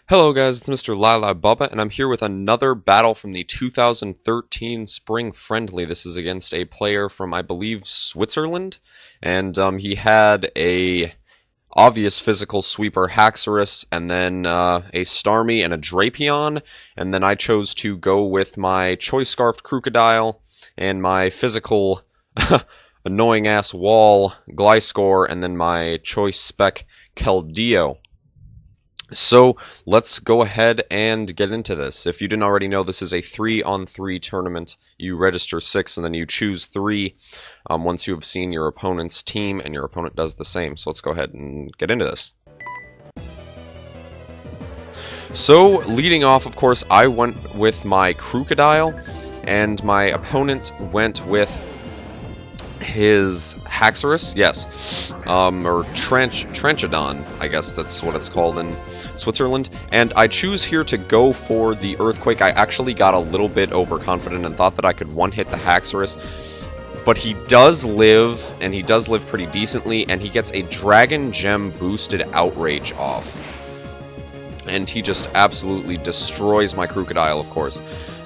Hello guys, it's Mr. Lila Bubba, and I'm here with another battle from the 2013 Spring Friendly. This is against a player from, I believe, Switzerland, and he had a obvious physical sweeper Haxorus, and then a Starmie and a Drapion, and then I chose to go with my Choice Scarfed Crocodile and my physical annoying-ass Wall Gliscor, and then my Choice Spec Keldeo. So let's go ahead and get into this. If you didn't already know, this is a 3-on-3 tournament. You register 6 and then you choose 3 once you have seen your opponent's team, and your opponent does the same. So let's go ahead and get into this. So leading off, of course, I went with my Crocodile, and my opponent went with his Haxorus, yes, or Tranchodon, I guess that's what it's called in Switzerland. And I choose here to go for the Earthquake. I actually got a little bit overconfident and thought that I could one-hit the Haxorus, but he does live, and he does live pretty decently, and he gets a Dragon Gem boosted Outrage off. And he just absolutely destroys my Crocodile, of course,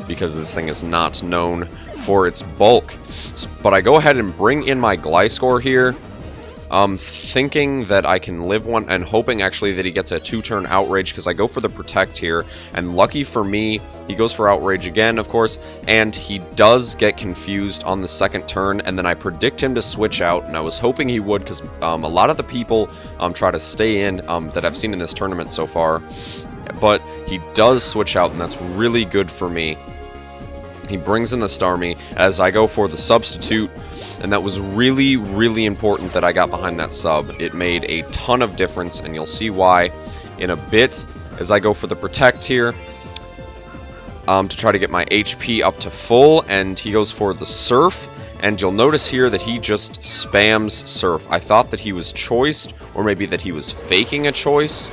because this thing is not known for its bulk. But I go ahead and bring in my Gliscor here, thinking that I can live one, and hoping actually that he gets a 2-turn Outrage, because I go for the Protect here, and lucky for me, he goes for Outrage again, of course, and he does get confused on the second turn, and then I predict him to switch out, and I was hoping he would, because a lot of the people try to stay in that I've seen in this tournament so far, but he does switch out, and that's really good for me. He brings in the Starmie as I go for the substitute, and that was really, really important that I got behind that sub. It made a ton of difference, and you'll see why in a bit as I go for the Protect here to try to get my HP up to full, and he goes for the Surf, and you'll notice here that he just spams Surf. I thought that he was choiced, or maybe that he was faking a choice,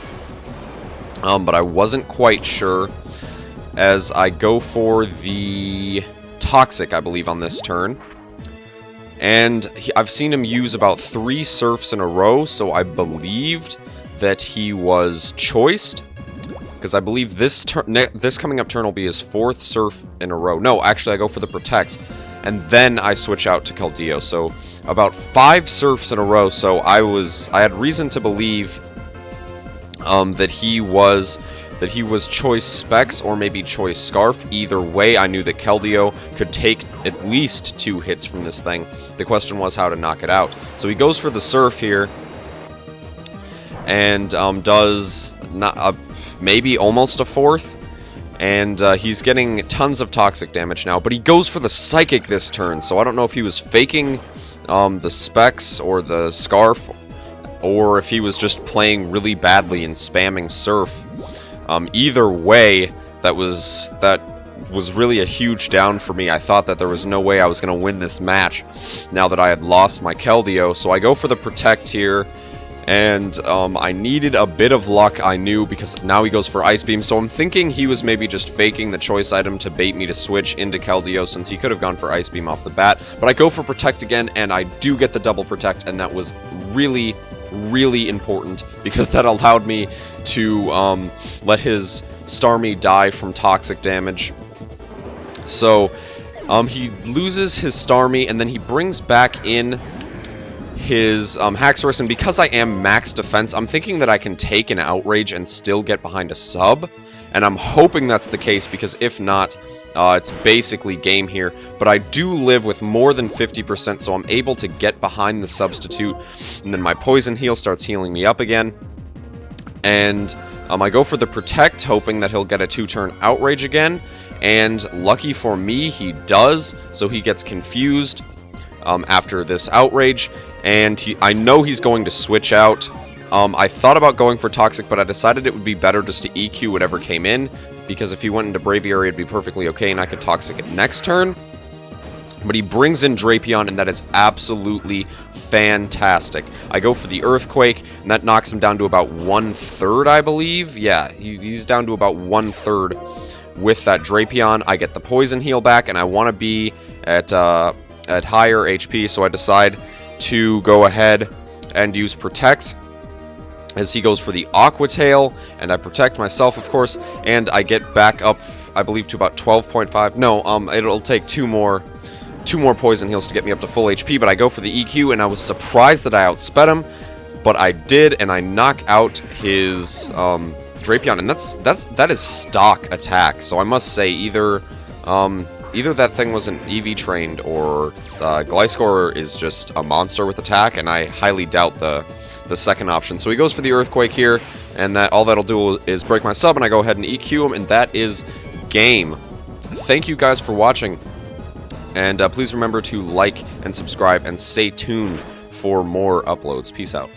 but I wasn't quite sure. As I go for the Toxic, I believe, on this turn. And I've seen him use about 3 Surfs in a row, so I believed that he was choiced. Because I believe this coming up turn will be his 4th Surf in a row. No, actually, I go for the Protect. And then I switch out to Keldeo. So about 5 Surfs in a row, so I had reason to believe that he was Choice Specs or maybe Choice Scarf. Either way, I knew that Keldeo could take at least 2 hits from this thing. The question was how to knock it out. So he goes for the Surf here, and does not, maybe almost a 4th, and he's getting tons of toxic damage now, but he goes for the Psychic this turn, so I don't know if he was faking the Specs or the Scarf, or if he was just playing really badly and spamming Surf. Either way, that was really a huge down for me. I thought that there was no way I was going to win this match now that I had lost my Keldeo. So I go for the Protect here, and I needed a bit of luck, I knew, because now he goes for Ice Beam. So I'm thinking he was maybe just faking the choice item to bait me to switch into Keldeo, since he could have gone for Ice Beam off the bat. But I go for Protect again, and I do get the double Protect, and that was really, really important, because that allowed me to let his Starmie die from toxic damage. So he loses his Starmie, and then he brings back in his Haxorus, and because I am max defense, I'm thinking that I can take an Outrage and still get behind a sub, and I'm hoping that's the case, because if not, it's basically game here. But I do live with more than 50%, so I'm able to get behind the substitute, and then my Poison Heal starts healing me up again. And I go for the Protect, hoping that he'll get a 2-turn Outrage again, and lucky for me, he does, so he gets confused after this Outrage, and I know he's going to switch out. I thought about going for Toxic, but I decided it would be better just to EQ whatever came in, because if he went into Braviary, it'd be perfectly okay, and I could Toxic it next turn. But he brings in Drapion, and that is absolutely fantastic. I go for the Earthquake, and that knocks him down to about 1/3, I believe. Yeah, he's down to about 1/3 with that Drapion. I get the Poison Heal back, and I want to be at higher HP, so I decide to go ahead and use Protect. as he goes for the Aqua Tail, and I protect myself, of course, and I get back up, I believe, to about 12.5. No, it'll take two more poison heals to get me up to full HP, but I go for the EQ, and I was surprised that I outsped him, but I did, and I knock out his Drapion, and that is stock attack. So I must say, either that thing wasn't EV trained, or Gliscor is just a monster with attack, and I highly doubt the second option. So he goes for the Earthquake here, and all that'll do is break my sub, and I go ahead and EQ him, and that is game. Thank you guys for watching, and please remember to like and subscribe, and stay tuned for more uploads. Peace out.